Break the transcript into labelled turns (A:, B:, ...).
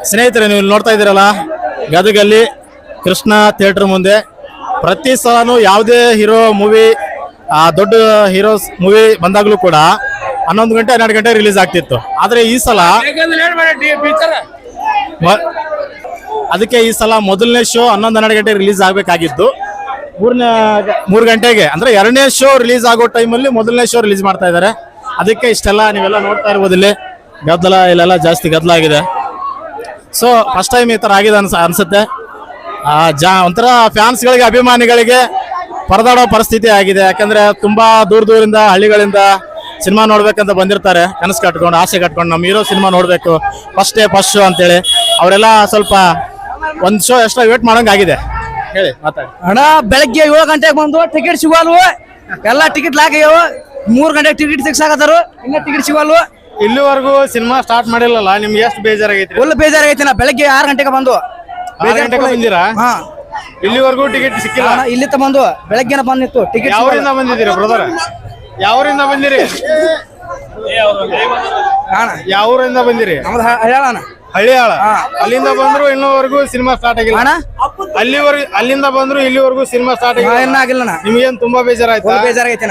A: ಸ್ನೇಹಿತರೆ, ನೀವು ಇಲ್ಲಿ ನೋಡ್ತಾ ಇದ್ದೀರಲ್ಲ, ಗದಗಲ್ಲಿ ಕೃಷ್ಣ ಥಿಯೇಟರ್ ಮುಂದೆ ಪ್ರತಿ ಸಲನೂ ಯಾವುದೇ ಹೀರೋ ಮೂವಿ, ದೊಡ್ಡ ಹೀರೋಸ್ ಮೂವಿ ಬಂದಾಗಲೂ ಕೂಡ 11 ಗಂಟೆ 12 ಗಂಟೆ ರಿಲೀಸ್ ಆಗ್ತಿತ್ತು. ಆದರೆ ಈ ಸಲ ಅದಕ್ಕೆ ಈ ಸಲ ಮೊದಲನೇ ಶೋ 11-12 ಗಂಟೆ ರಿಲೀಸ್ ಆಗಬೇಕಾಗಿದ್ದು 3 ಗಂಟೆಗೆ, ಅಂದ್ರೆ 2ನೇ ಶೋ ರಿಲೀಸ್ ಆಗೋ ಟೈಮಲ್ಲಿ ಮೊದಲನೇ ಶೋ ರಿಲೀಸ್ ಮಾಡ್ತಾ ಇದ್ದಾರೆ. ಅದಕ್ಕೆ ಇಷ್ಟೆಲ್ಲ ನೀವೆಲ್ಲ ನೋಡ್ತಾ ಇರ್ಬೋದು. ಇಲ್ಲಿ ಗದ್ದಲ, ಇಲ್ಲೆಲ್ಲ ಜಾಸ್ತಿ ಗದ್ದಲ ಆಗಿದೆ. ಸೊ ಫಸ್ಟ್ ಟೈಮ್ ಈ ಥರ ಆಗಿದೆ ಅನ್ಸುತ್ತೆ. ಒಂಥರ ಫ್ಯಾನ್ಸ್ಗಳಿಗೆ, ಅಭಿಮಾನಿಗಳಿಗೆ ಪರದಾಡೋ ಪರಿಸ್ಥಿತಿ ಆಗಿದೆ. ಯಾಕಂದ್ರೆ ತುಂಬಾ ದೂರದಿಂದ ಹಳ್ಳಿಗಳಿಂದ ಸಿನಿಮಾ ನೋಡ್ಬೇಕಂತ ಬಂದಿರ್ತಾರೆ, ಕನಸು ಕಟ್ಕೊಂಡು, ಆಸೆ ಕಟ್ಕೊಂಡು, ನಮ್ಮ ಹೀರೋ ಸಿನಿಮಾ ನೋಡ್ಬೇಕು, ಫಸ್ಟ್ ಶೋ ಅಂತೇಳಿ. ಅವರೆಲ್ಲ ಸ್ವಲ್ಪ ಒಂದು ಶೋ ಎಕ್ಸ್ಟ್ರಾ ವೇಟ್ ಮಾಡೋಂಗ್ ಆಗಿದೆ. ಹೇಳಿ, ಮಾತಾಡಿ
B: ಅಣ್ಣ. ಬೆಳಗ್ಗೆ 7 ಗಂಟೆಗೆ ಬಂದು ಟಿಕೆಟ್ ಸಿಗಲ್ವು, ಎಲ್ಲ ಟಿಕೆಟ್ ಲಾಗ್ಯಾವ. 3 ಗಂಟೆಗೆ ಟಿಕೆಟ್ ಫಿಕ್ಸ್ ಆಗತ್ತಾರು, ಇನ್ನ ಟಿಕೆಟ್ ಸಿಗಲ್ವು.
A: ಇಲ್ಲಿವರೆಗೂ ಸಿನಿಮಾ ಸ್ಟಾರ್ಟ್ ಮಾಡಿಲ್ಲಲ್ಲ, ನಿಮ್ಗೆ ಎಷ್ಟು ಬೇಜಾರಾಗೈತಿ?
B: ಫುಲ್ ಬೇಜಾರಾಗೈತಿ. ನಾ ಬೆಳಗ್ಗೆ 6 ಗಂಟೆಗೆ ಬಂದು
A: 6 ಗಂಟೆಗೆ ಬಂದಿರಾ?
B: ಹಾ,
A: ಇಲ್ಲಿವರೆಗೂ ಟಿಕೆಟ್ ಸಿಕ್ಕಿಲ್ಲ.
B: ಇಲ್ಲಿ ಬಂದು ಬೆಳಗ್ಗೆನ ಬಂದಿತ್ತು ಟಿಕೆಟ್.
A: ಯಾವರಿಂದ ಬಂದಿದ್ದೀರಾ ಬ್ರದರ್? ಯಾವರಿಂದ ಬಂದಿರಿ? ಯಾವೂರಿಂದ ಬಂದಿರಿ?
B: ಹಳ್ಯಾಳಣ್ಣ.
A: ಹಳ್ಳಿಯಾಳ. ಅಲ್ಲಿಂದ ಬಂದ್ರು ಇನ್ನೂವರೆಗೂ ಸಿನಿಮಾ ಸ್ಟಾರ್ಟ್ ಆಗಿಲ್ಲ. ಅಲ್ಲಿಂದ ಬಂದ್ರು ಇಲ್ಲಿವರೆಗೂ ಸಿನಿಮಾ ಸ್ಟಾರ್ಟ್ ಆಗಿಲ್ಲ.
B: ಆಗಿಲ್ಲ.
A: ನಿಮ್ಗೇನ್ ತುಂಬಾ ಬೇಜಾರಾಯ್ತು?
B: ಬೇಜಾರಾಗೈತಿ.